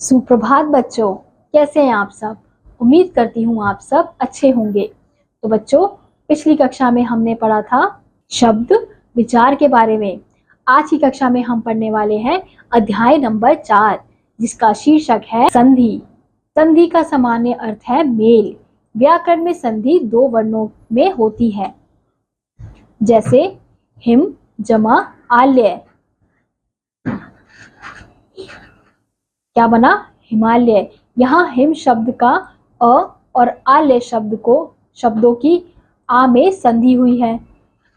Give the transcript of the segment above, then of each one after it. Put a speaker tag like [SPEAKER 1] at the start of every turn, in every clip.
[SPEAKER 1] सुप्रभात बच्चों, कैसे हैं आप सब। उम्मीद करती हूँ आप सब अच्छे होंगे। तो बच्चों, पिछली कक्षा में हमने पढ़ा था शब्द विचार के बारे में। आज की कक्षा में हम पढ़ने वाले हैं अध्याय नंबर 4, जिसका शीर्षक है संधि। संधि का सामान्य अर्थ है मेल। व्याकरण में संधि 2 वर्णों में होती है, जैसे हिम जमा आल्य। क्या बना? हिमालय। यहाँ हिम शब्द का अ और आल्य शब्दों की आ में संधि हुई है।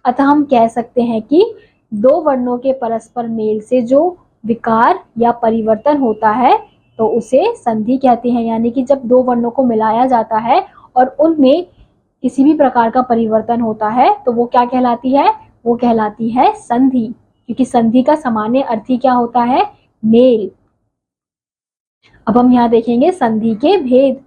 [SPEAKER 1] अतः हम कह सकते हैं कि 2 वर्णों के परस्पर मेल से जो विकार या परिवर्तन होता है तो उसे संधि कहते हैं। यानी कि जब 2 वर्णों को मिलाया जाता है और उनमें किसी भी प्रकार का परिवर्तन होता है तो वो क्या कहलाती है? वो कहलाती है संधि। क्योंकि संधि का सामान्य अर्थ ही क्या होता है? मेल। अब हम यहाँ देखेंगे संधि के भेद।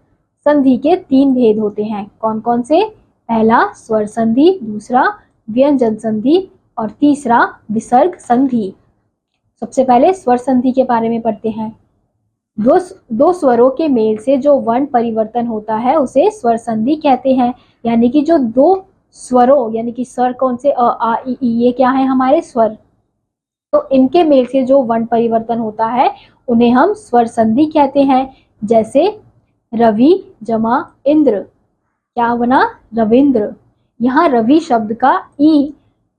[SPEAKER 1] संधि के 3 भेद होते हैं। कौन कौन से? पहला स्वर संधि, दूसरा व्यंजन संधि और तीसरा विसर्ग संधि। सबसे पहले स्वर संधि के बारे में पढ़ते हैं। दो स्वरों के मेल से जो वर्ण परिवर्तन होता है उसे स्वर संधि कहते हैं। यानी कि जो 2 स्वरों, यानी कि स्वर कौन से? अ आ इ ई, ये क्या है? हमारे स्वर। तो इनके मेल से जो वर्ण परिवर्तन होता है उन्हें हम स्वर संधि कहते हैं। जैसे रवि जमा इंद्र। क्या बना? रविंद्र। यहाँ रवि शब्द का ई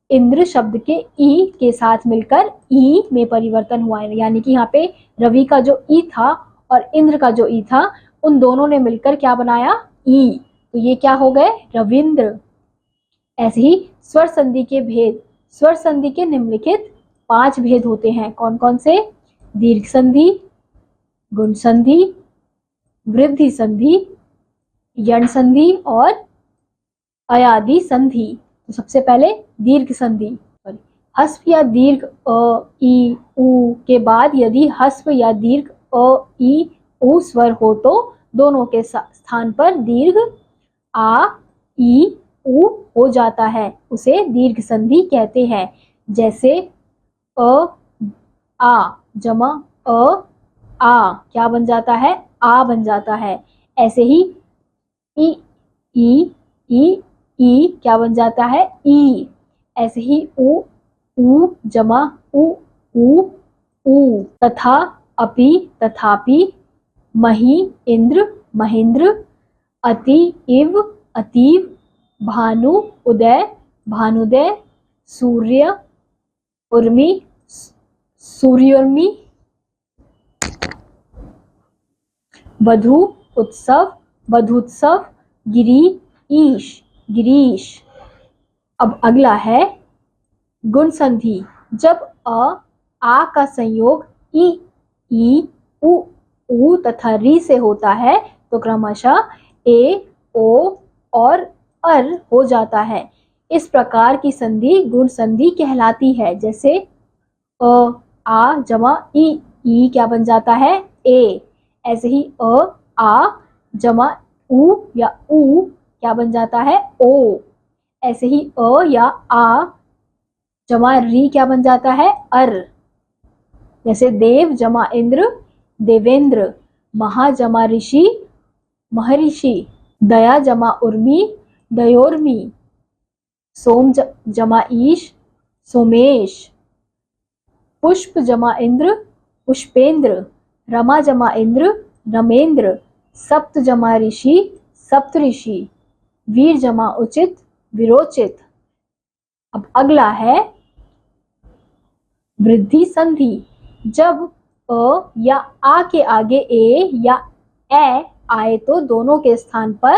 [SPEAKER 1] इंद्र शब्द के ई के साथ मिलकर ई में परिवर्तन हुआ है। यानी कि यहाँ पे रवि का जो ई था और इंद्र का जो ई था, उन दोनों ने मिलकर क्या बनाया? ई। तो ये क्या हो गए? रविंद्र। ऐसे ही स्वर संधि के भेद। स्वर संधि के निम्नलिखित 5 भेद होते हैं। कौन कौन से? दीर्घ संधि, गुण संधि, वृद्धि संधि, यण संधि और अयादि संधि। तो सबसे पहले दीर्घ संधि। हस्व या दीर्घ अ ई उ के बाद यदि हस्व या दीर्घ अ ई उ स्वर हो तो दोनों के स्थान पर दीर्घ आ ई उ हो जाता है, उसे दीर्घ संधि कहते हैं। जैसे अ आ जमा अ आ क्या बन जाता है? आ बन जाता है। ऐसे ही ई ई ई ई क्या बन जाता है? ई। ऐसे ही उ जमा उ तथा अपि तथापि, मही इंद्र महेंद्र, अति इव अतीव, भानु उदय भानुदय, सूर्य उर्मी सूर्योर्मी, वधु उत्सव वधुत्सव, गिरी ईश गिरीश। अब अगला है गुण संधि। जब आ का संयोग ई उ तथा री से होता है तो क्रमशः ए ओ और अर हो जाता है। इस प्रकार की संधि गुण संधि कहलाती है। जैसे आ जमा ई क्या बन जाता है? ए। ऐसे ही आ जमा उ या उ क्या बन जाता है? ओ। ऐसे ही या आ जमा री क्या बन जाता है? अर। जैसे देव जमा इंद्र देवेंद्र, महा जमा ऋषि महर्षि, दया जमा उर्मी दयोर्मी, सोम जमा ईश सोमेश, पुष्प जमा इंद्र पुष्पेंद्र, रमा जमा इंद्र रमेंद्र, सप्त जमा ऋषि सप्तऋषि, वीर जमा उचित विरोचित। अब अगला है वृद्धि संधि। जब अ या आ के आगे ए या ए आए तो दोनों के स्थान पर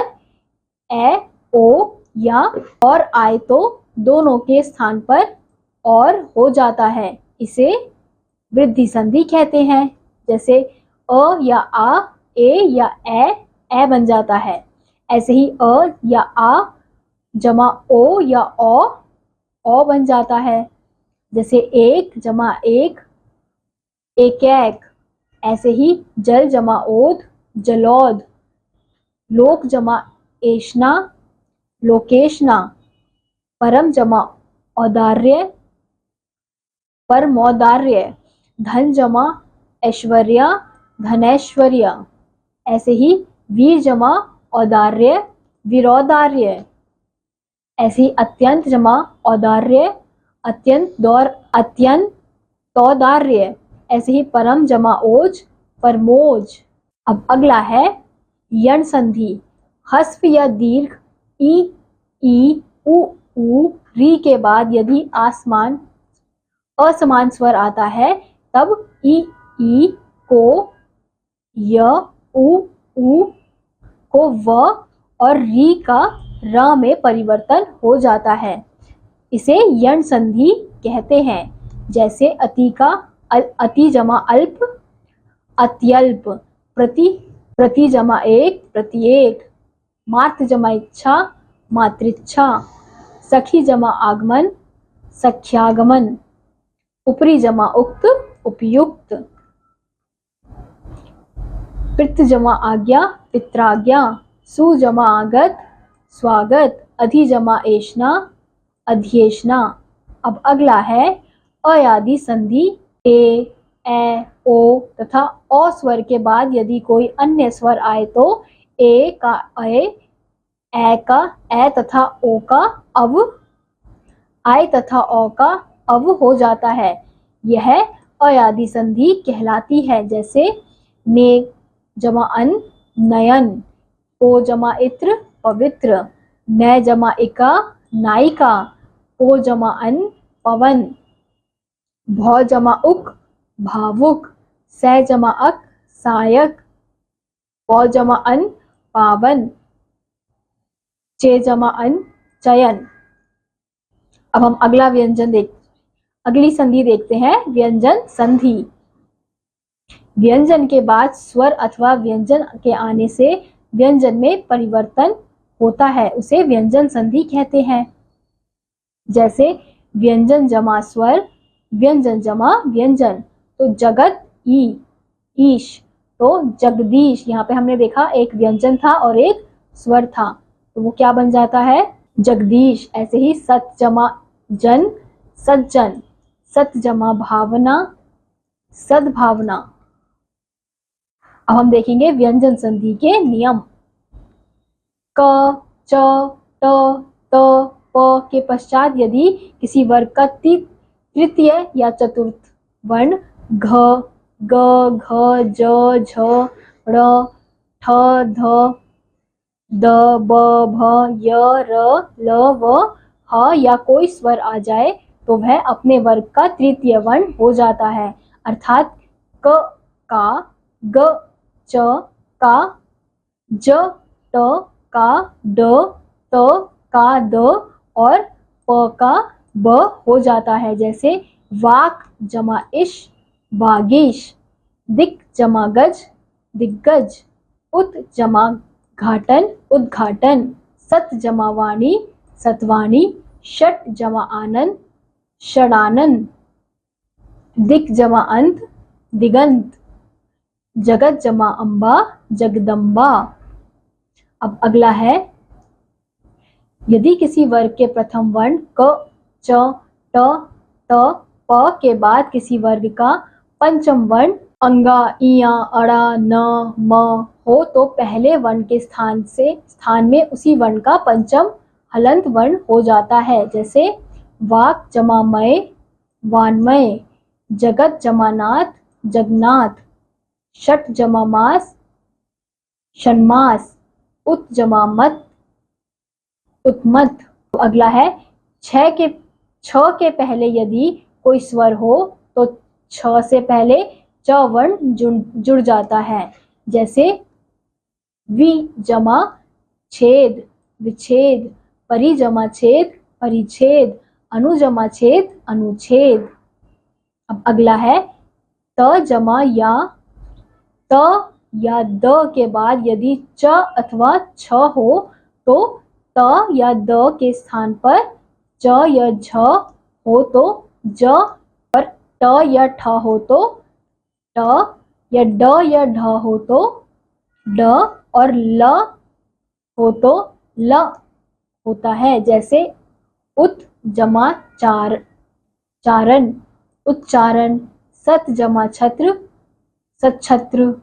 [SPEAKER 1] ए ओ या और आए तो दोनों के स्थान पर और हो जाता है, इसे वृद्धि संधि कहते हैं। जैसे अ या आ ए या ए बन जाता है। ऐसे ही अ या आ जमा ओ या ओ बन जाता है। जैसे एक जमा एक एक। ऐसे ही जल जमा ओद जलौद, लोक जमा एशना लोकेशना, परम जमा औदार्य परमौदार्य, धन जमा ऐश्वर्या धनैश्वर्य। ऐसे ही वीर जमा औदार्य, वीरौदार्य। ऐसे ही अत्यंत जमा औदार्य, अत्यंत तौदार्य। ऐसे ही परम जमा ओज, परमोज। अब अगला है यण संधि। हस्व या दीर्घ ई, उ, री के बाद यदि असमान स्वर आता है तब ई को य, उ को व और री का र में परिवर्तन हो जाता है। इसे यण संधि कहते हैं। जैसे अति का अति जमा अल्प, अत्यल्प। प्रति जमा एक, प्रत्येक। मात्र जमा इच्छा, मातृच्छा। सखी जमा आगमन, सख्यागमन। ऊपरी जमा उक्त, उपयुक्त। पितृ जमा आज्ञा, पित्राज्ञा। सु जमा आगत, स्वागत। अधि जमा एषणा, अध्येषणा। अब अगला है अयादि संधि। ए, ओ तथा ओ स्वर के बाद यदि कोई अन्य स्वर आए तो ए का ए का ए तथा ओ का अव, आय तथा ओ का अव हो जाता है। यह अयादि संधि कहलाती है। जैसे ने जमा अन, नयन। पो जमा इत्र, पवित्र। न जमा इका, नायिका। पो जमा अन, पवन। भौ जमा उक, भावुक। सह जमा अक, सायक। पौ जमा अन, पावन। चे जमा अन, चयन। अब हम अगली संधि देखते हैं, व्यंजन संधि। व्यंजन के बाद स्वर अथवा व्यंजन के आने से व्यंजन में परिवर्तन होता है, उसे व्यंजन संधि कहते हैं। जैसे व्यंजन जमा स्वर, व्यंजन जमा व्यंजन। तो जगत ईश, तो जगदीश। यहाँ पे हमने देखा एक व्यंजन था और एक स्वर था, तो वो क्या बन जाता है, जगदीश। ऐसे ही सत जमा जन, सज्जन। सत जमा भावना, सद्भावना। अब हम देखेंगे व्यंजन संधि के नियम। क, च, त, प के पश्चात यदि किसी वर्ग का तृतीय या चतुर्थ वर्ण घ, ग, घ, ज, झ, ड़, ठ, ध, द, ब, भ, य, र, ल, व, ह या कोई स्वर आ जाए तो वह अपने वर्ग का तृतीय वर्ण हो जाता है। अर्थात क का, ग च का, ज ट का, ड त का, द और प का ब हो जाता है। जैसे वाक जमा इश, वागीश। दिक जमा गज, दिग्गज। उत जमा घाटन, उद्घाटन। सत जमा वाणी, सतवाणी। षट जमा आनंद, षडानंद। दिक जमा अंत, दिगंत। जगत जमा अम्बा, जगदम्बा। अब अगला है, यदि किसी वर्ग के प्रथम वर्ण क, च, ट, त, प के बाद किसी वर्ग का पंचम वर्ण अंगा, इया, अड़ा, न, म हो तो पहले वर्ण के स्थान में उसी वर्ण का पंचम हलंत वर्ण हो जाता है। जैसे वाक जमा मय, वान्मय। जगत जमा नाथ, जगन्नाथ। षट जमा मास, षण्मास। उत जमा मत, उत्मत। तो अगला है छ के पहले यदि कोई स्वर हो तो छ से पहले च वर्ण जुड़ जाता है। जैसे वि जमा छेद, विच्छेद। परि जमा छेद, परिच्छेद। अनु जमा छेद, अनुच्छेद। अब अगला है त जमा या, त या द के बाद यदि च अथवा छ हो तो त या द के स्थान पर च या झ हो तो ज, और ट या ठ हो तो ट, या ड या ढ हो तो ड, और ल हो तो ल होता है। जैसे उत जमा चारण, उच्चारण। सत जमा छत्र, सच्छत्र।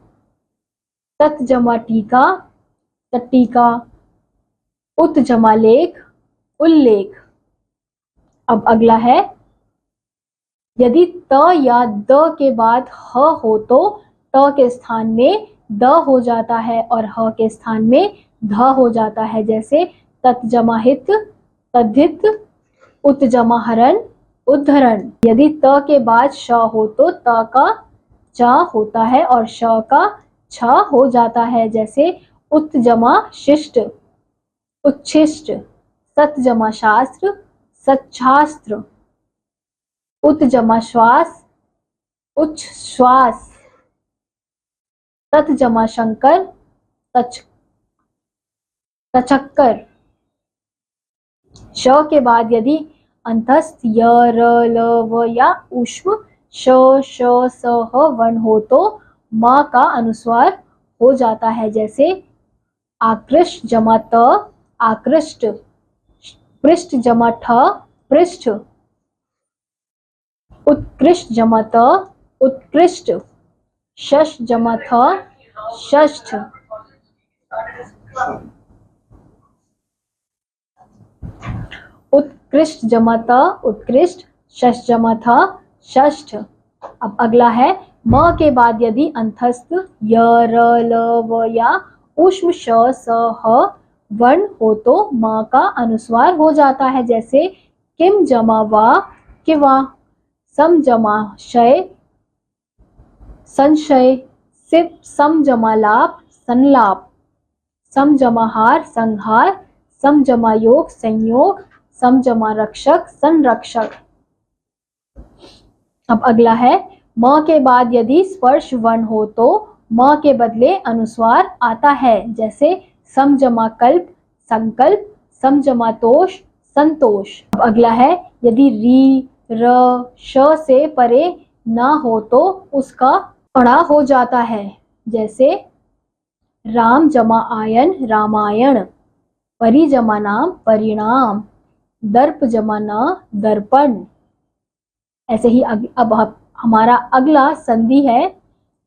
[SPEAKER 1] तत् जमा टीका, तट्टिका। उत जमा लेख, उल्लेख। अब अगला है, यदि त या द के बाद ह हो तो त के स्थान में द हो जाता है और ह के स्थान में ध हो जाता है। जैसे तत् जमा हित, तद्धित। उत जमा हरण, उद्धरण। यदि त के बाद श हो तो त का च होता है और श का छ हो जाता है। जैसे उत जमा शिष्ट, उच्छिष्ट। सत जमा शास्त्र, सच्छास्त्र। उत जमा श्वास, उच्छ्वास। तत् जमा शंकर, तचक्कर। श के बाद यदि अंतस्थ य, र, ल, व या ऊष्म श, श, स, ह वर्ण हो तो म का अनुस्वार हो जाता है। जैसे आकृष्ट जमा त, आकृष्ट। पृष्ठ जमा ठ, पृष्ठ। उत्कृष्ट जमा त, उत्कृष्ट। शश जमा थ, षष्ठ। उत्कृष्ट जमा त, उत्कृष्ट। शश जमा थ, षष्ठ। अब अगला है, म के बाद यदि अंतस्थ य, र, ल, व या ऊष्म श, स, ह वर्ण हो तो म का अनुस्वार हो जाता है। जैसे किम जमा वा, किवा। सम जमा शय, संशय। सिप सम जमा लाभ, संलाप। सम जमा हार, संहार। सम जमा योग, संयोग। सम जमा रक्षक, संरक्षक। अब अगला है, म के बाद यदि स्पर्श वर्ण हो तो म के बदले अनुस्वार आता है। जैसे सम जमा कल्प, संकल्प। सम जमा तोष, संतोष। अब अगला है, यदि री, र, श से परे ना हो तो उसका अड़ा हो जाता है। जैसे राम जमा आयन, रामायण। परि जमा नाम, परिणाम। दर्प जमा न, दर्पण। ऐसे ही अब हमारा अगला संधि है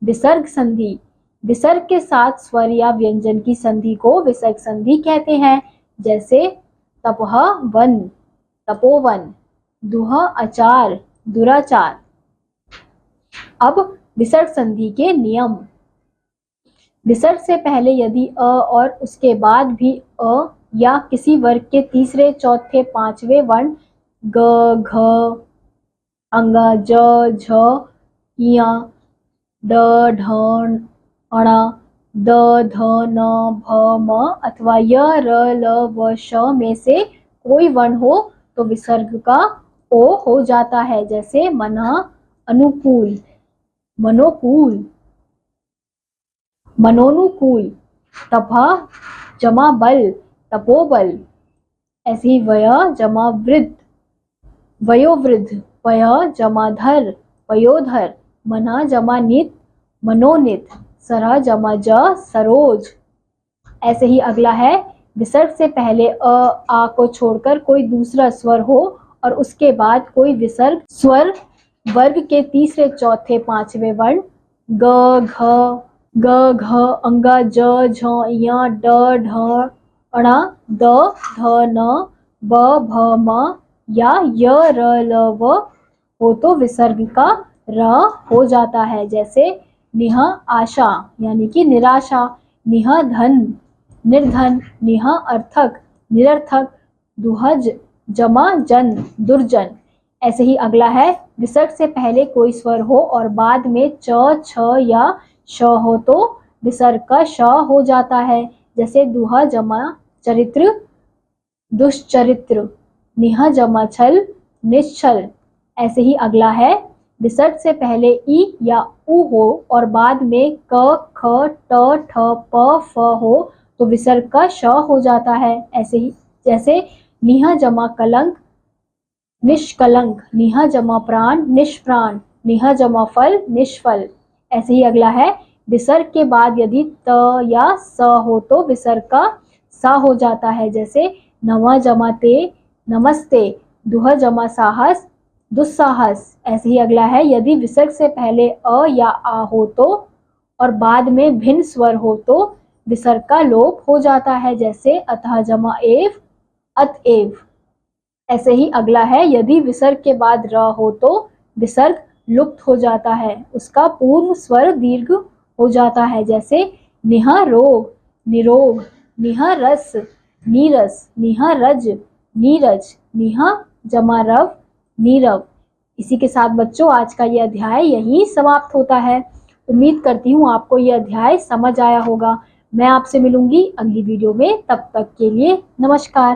[SPEAKER 1] विसर्ग संधि। विसर्ग के साथ स्वर या व्यंजन की संधि को विसर्ग संधि कहते हैं। जैसे तपह वन, तपोवन। दुह आचार, दुराचार। अब विसर्ग संधि के नियम। विसर्ग से पहले यदि अ और उसके बाद भी अ या किसी वर्ग के तीसरे, चौथे, पांचवें वर्ण ग, घ, अंग, ज, झ, य, ड, ढ, अण, द, ध, न, भ, म अथवा य, र, ल, व, श में से कोई वर्ण हो तो विसर्ग का ओ हो जाता है। जैसे मना, अनुकूल, मनोकूल, मनोनुकूल। तपह जमा बल, तपोबल। ऐसे ही वय जमा वृद्ध, वयोवृद्ध। पय जमा धर, पयोधर। मना जमा नित, मनोनित। सरह जमा ज, सरोज। ऐसे ही अगला है, विसर्ग से पहले अ, आ को छोड़कर कोई दूसरा स्वर हो और उसके बाद कोई विसर्ग स्वर वर्ग के तीसरे, चौथे, पांचवें वर्ण ग, घ, ग, घ, अंग, ज, झ, य, ड, ढ, अण, द, ध, न, ब, भ, म या य, र, ल, व हो तो विसर्ग का र हो जाता है। जैसे निह आशा यानी कि निराशा। निह धन, निर्धन। निह अर्थक, निरर्थक। दुहज जमा जन, दुर्जन। ऐसे ही अगला है, विसर्ग से पहले कोई स्वर हो और बाद में च, छ या श हो तो विसर्ग का श हो जाता है। जैसे दुह जमा चरित्र, दुष्चरित्र। निह जमा छल, निश्चल। ऐसे ही अगला है, विसर्ग से पहले ई या उ हो और बाद में क, ख, ट, ठ, प, फ हो तो विसर्ग का श हो जाता है। ऐसे ही जैसे निह जमा कलंक, निष्कलंक। निह जमा प्राण, निष्प्राण। निह जमा फल, निष्फल। ऐसे ही अगला है, विसर्ग के बाद यदि त या स हो तो विसर्ग का सा हो जाता है। जैसे नवा जमा ते, नमस्ते। दुह जमा साहस, दुस्साहस। ऐसे ही अगला है, यदि विसर्ग से पहले अ या आ हो तो और बाद में भिन्न स्वर हो तो विसर्ग का लोप हो जाता है, जैसे अतः जमा एव, अतएव। ऐसे ही अगला है, यदि विसर्ग के बाद र हो तो विसर्ग लुप्त हो जाता है, उसका पूर्व स्वर दीर्घ हो जाता है, जैसे निह रोग, निरोग, निह रस, नीरस, निह रज, नीरज, निह जमा रव, नीरव। इसी के साथ बच्चों आज का ये अध्याय यहीं समाप्त होता है। उम्मीद करती हूँ आपको ये अध्याय समझ आया होगा। मैं आपसे मिलूंगी अगली वीडियो में, तब तक के लिए नमस्कार।